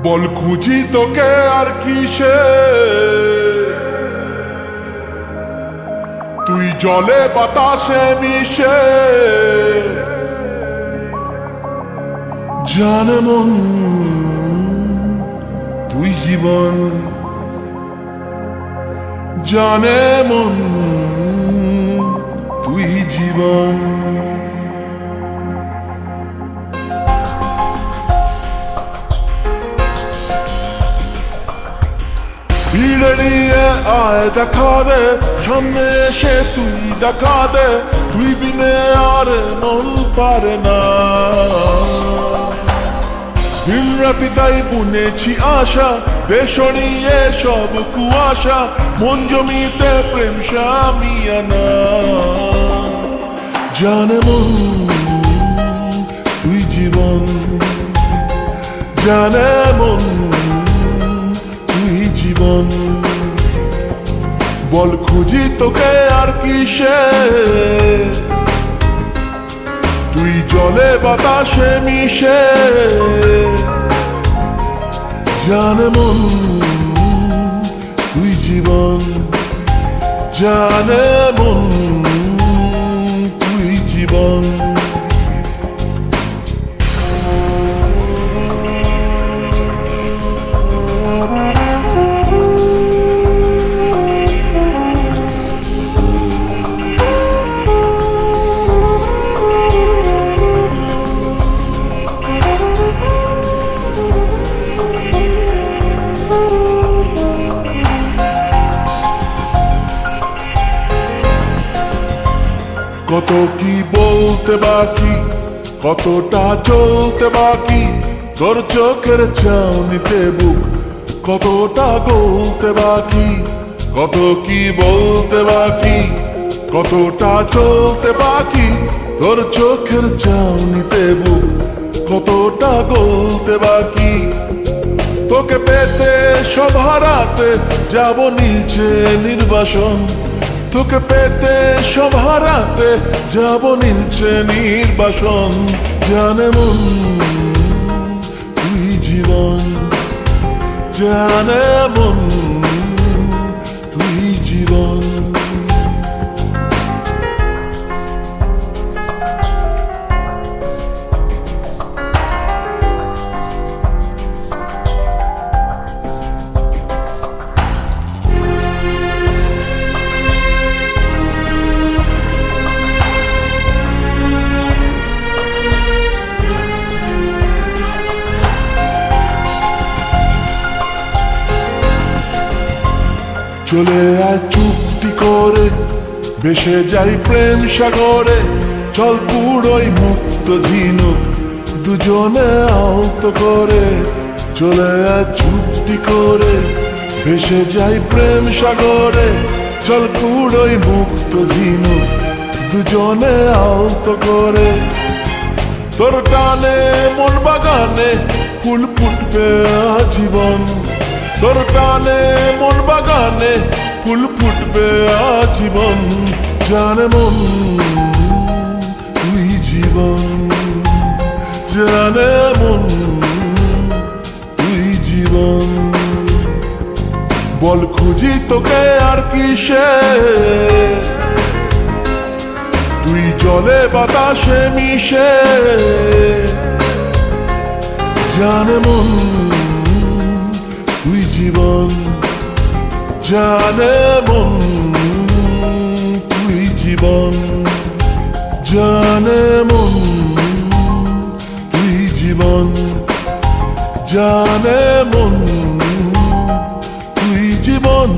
বল খুঁজি তোকে আর কিসে, তুই জলে বাতাসে মিশে। জানে মন তুই জীবন, জানে মন তুই জীবন। ভিড়ে নিয়ে আয় দেখা দে, সামনে এসে তুই দেখা দে, তুই বিনে আর মন পারে না। দিন রাতি তাই বুনেছি আশা, দেশ নিয়ে সব কুয়াশা, মন জমিতে প্রেম শামিয়ানা। জানে মন তুই জীবন, জানে মন তুই জীবন। বল খুঁজি তোকে আর কিসে, তুই জলে বাতাসে মিশে। জানে মন তুই জীবন, জানে মন তুই জীবন। কত কি বলতে বাকি, কতটা চলতে বাকি, তোর চোখের চাউনিতে বুক কতটা গলতে বাকি। কত কি বলতে বাকি, কতটা চলতে বাকি, তোর চোখের চাউনিতে বুক কতটা গলতে বাকি। তোকে পেতে সব হারাতে যাব নিচে নির্বাসন, তোকে পেতে সব হারাতে যাব নিচে নির্বাসন। জানে মন তুই জীবন, জানে মন তুই জীবন। চলে আয় চুক্তি করে, ভেসে যাই প্রেম সাগরে, চল পুরোই মুক্ত ঝিনুক দুজনে আহত করে। চলে আয় চুক্তি করে, ভেসে যাই প্রেম সাগরে, চল পুরোই মুক্ত ঝিনুক দুজনে আহত করে। তোর টানে মন বাগানে ফুল ফুটবে আজীবন, তোর টানে মন বাগানে ফুল ফুটবে আজীবন। জানে মন তুই জীবন, জানে মন তুই জীবন। বল খুঁজি তোকে আর কিসে, তুই জলে বাতাসে মিশে। জানে মন তুই জীবন, জানে মন তুই জীবন, জানে মন তুই জীবন, জানে মন তুই জীবন।